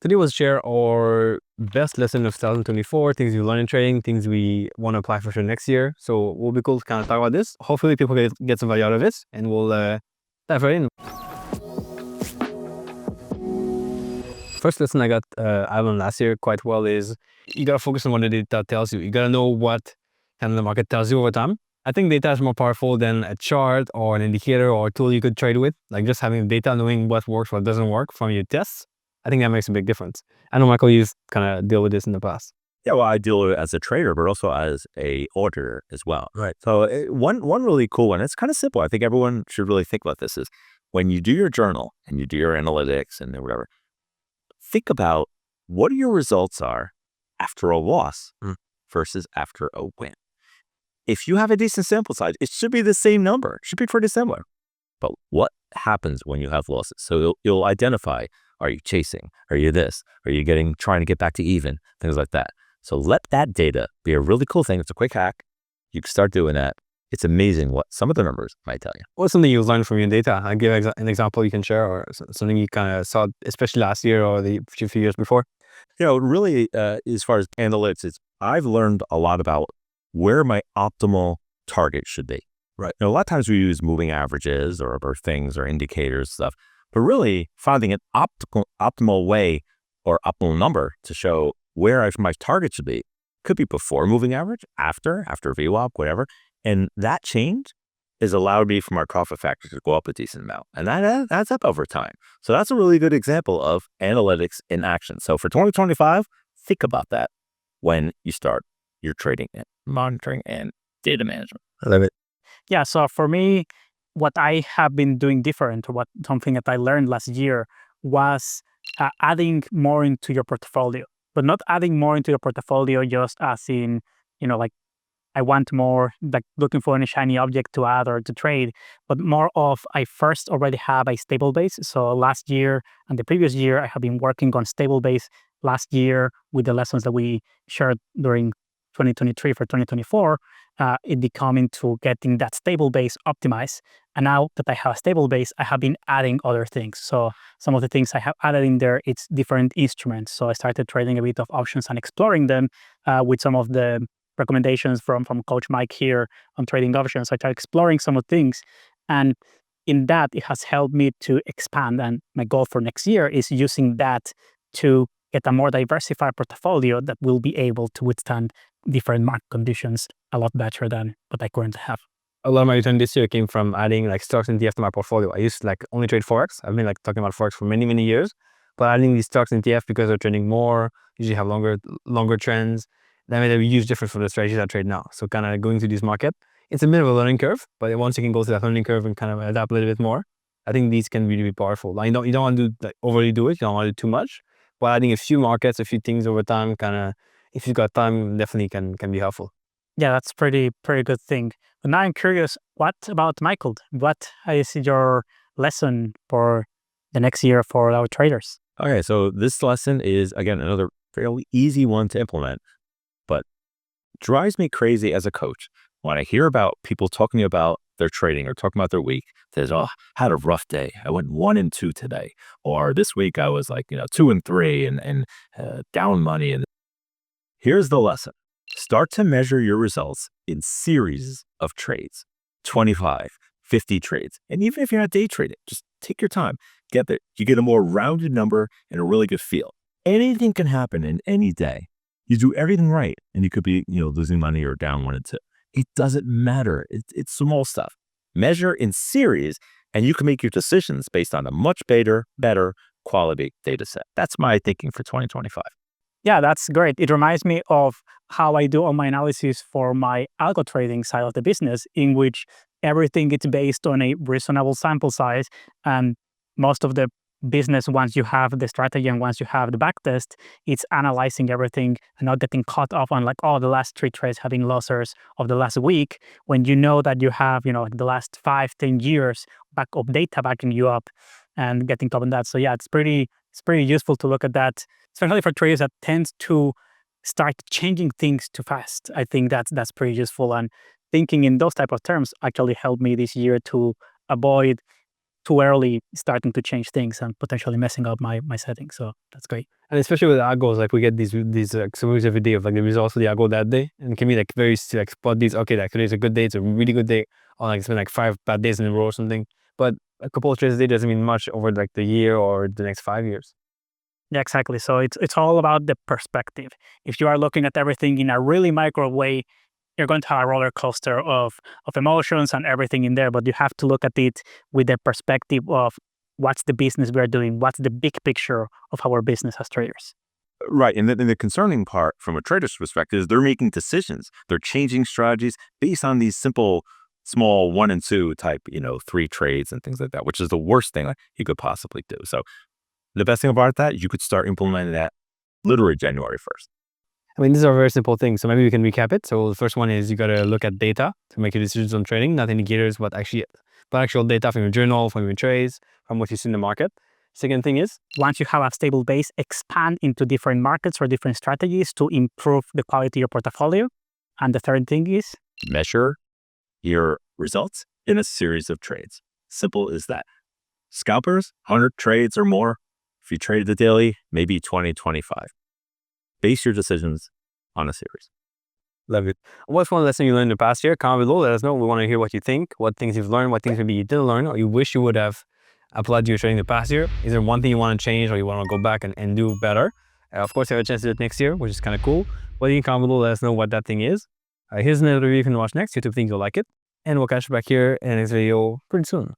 Today we'll share our best lesson of 2024, things we learned in trading, things we want to apply for sure next year. So it will be cool to kind of talk about this. Hopefully people get some value out of it, and we'll dive right in. First lesson I got I learned last year quite well is you got to focus on what the data tells you. You got to know what kind of the market tells you over time. I think data is more powerful than a chart or an indicator or a tool you could trade with. Like just having data, knowing what works, what doesn't work from your tests. I think that makes a big difference. I know, Michael, you've kind of dealt with this in the past. Yeah, well, I deal with it as a trader, but also as a auditor as well. Right. So one really cool one, it's kind of simple. I think everyone should really think about this is when you do your journal and you do your analytics and whatever, think about what your results are after a loss versus after a win. If you have a decent sample size, it should be the same number. It should be pretty similar. But what happens when you have losses? So you'll identify, are you chasing? Are you this? Are you trying to get back to even? Things like that. So let that data be a really cool thing. It's a quick hack. You can start doing that. It's amazing what some of the numbers might tell you. What's something you learned from your data? I'll give an example you can share, or something you kind of saw, especially last year or the few years before. Really, as far as analytics, I've learned a lot about where my optimal target should be. Right. A lot of times we use moving averages or things or indicators stuff, but really finding an optimal way or optimal number to show where my target should be could be before moving average, after VWAP, whatever. And that change has allowed me for my profit factor to go up a decent amount. And that adds up over time. So that's a really good example of analytics in action. So for 2025, think about that when you start your trading and monitoring and data management. I love it. Yeah, so for me, what I have been doing different, or something that I learned last year, was adding more into your portfolio. But not adding more into your portfolio just as in, like I want more, like looking for any shiny object to add or to trade, but more of I first already have a stable base. So last year and the previous year, I have been working on stable base. Last year, with the lessons that we shared during 2023 for 2024, it became into getting that stable base optimized. And now that I have a stable base, I have been adding other things. So some of the things I have added in there, it's different instruments. So I started trading a bit of options and exploring them with some of the recommendations from Coach Mike here on trading options. I started exploring some of the things. And in that, it has helped me to expand. And my goal for next year is using that to get a more diversified portfolio that will be able to withstand different market conditions a lot better than what I currently have. A lot of my return this year came from adding like stocks and ETF to my portfolio. I used to like only trade Forex. I've been like talking about Forex for many, many years, but adding these stocks and ETF because they're trading more, usually have longer trends. That made a huge difference for the strategies I trade now. So kind of going through this market, it's a bit of a learning curve, but once you can go through that learning curve and kind of adapt a little bit more, I think these can really be powerful. Like, you don't want to overly do it. You don't want to do too much, but adding a few markets, a few things over time, kind of, if you've got time, definitely can be helpful. Yeah, that's pretty good thing. But now I'm curious, what about Michael? What is your lesson for the next year for our traders? Okay, so this lesson is, again, another fairly easy one to implement, but drives me crazy as a coach when I hear about people talking about their trading or talking about their week. Says, oh, had a rough day. I went 1 and 2 today. Or this week I was like, 2 and 3 and down money. And here's the lesson. Start to measure your results in series of trades, 25, 50 trades. And even if you're not day trading, just take your time. Get there. You get a more rounded number and a really good feel. Anything can happen in any day. You do everything right, and you could be, losing money or down 1 and 2. It doesn't matter. It's small stuff. Measure in series, and you can make your decisions based on a much better quality data set. That's my thinking for 2025. Yeah, that's great. It reminds me of how I do all my analysis for my algo trading side of the business, in which everything is based on a reasonable sample size. And most of the business, once you have the strategy and once you have the backtest, it's analyzing everything and not getting caught up on like, oh, the last 3 trades having losses of the last week, when you know that you have, the last 5-10 years back of data backing you up and getting top on that. So yeah, it's pretty useful to look at that, especially for traders that tend to start changing things too fast. I think that's pretty useful, and thinking in those type of terms actually helped me this year to avoid too early starting to change things and potentially messing up my settings. So that's great. And especially with algos, like we get these like summaries every day of like the results of the algo that day, and it can be like very like spot these. Okay, like today's a good day, it's a really good day, or like it's been like 5 bad days in a row or something. But a couple of trades a day doesn't mean much over like the year or the next 5 years. Yeah, exactly. So it's all about the perspective. If you are looking at everything in a really micro way, you're going to have a roller coaster of emotions and everything in there. But you have to look at it with the perspective of what's the business we are doing, what's the big picture of our business as traders. Right. And the concerning part from a trader's perspective is they're making decisions. They're changing strategies based on these simple, small 1 and 2 type, 3 trades and things like that, which is the worst thing like, you could possibly do. So the best thing about that, you could start implementing that literally January 1st. I mean, these are very simple things. So maybe we can recap it. So the first one is you got to look at data to make your decisions on trading, not indicators, but actual data from your journal, from your trades, from what you see in the market. Second thing is, once you have a stable base, expand into different markets or different strategies to improve the quality of your portfolio. And the third thing is, measure your results in a series of trades. Simple as that. Scalpers, 100 trades or more. If you trade the daily, maybe 20, 25. Base your decisions on a series. love it. What's one lesson you learned in the past year? Comment below, let us know. We want to hear what you think, what things you've learned, what things maybe you didn't learn, or you wish you would have applied to your trading the past year. Is there one thing you want to change or you want to go back and do better? Of course, you have a chance to do it next year, which is kind of cool. But you can comment below, let us know what that thing is. Here's another review you can watch next. YouTube think you'll like it. And we'll catch you back here in the next video pretty soon.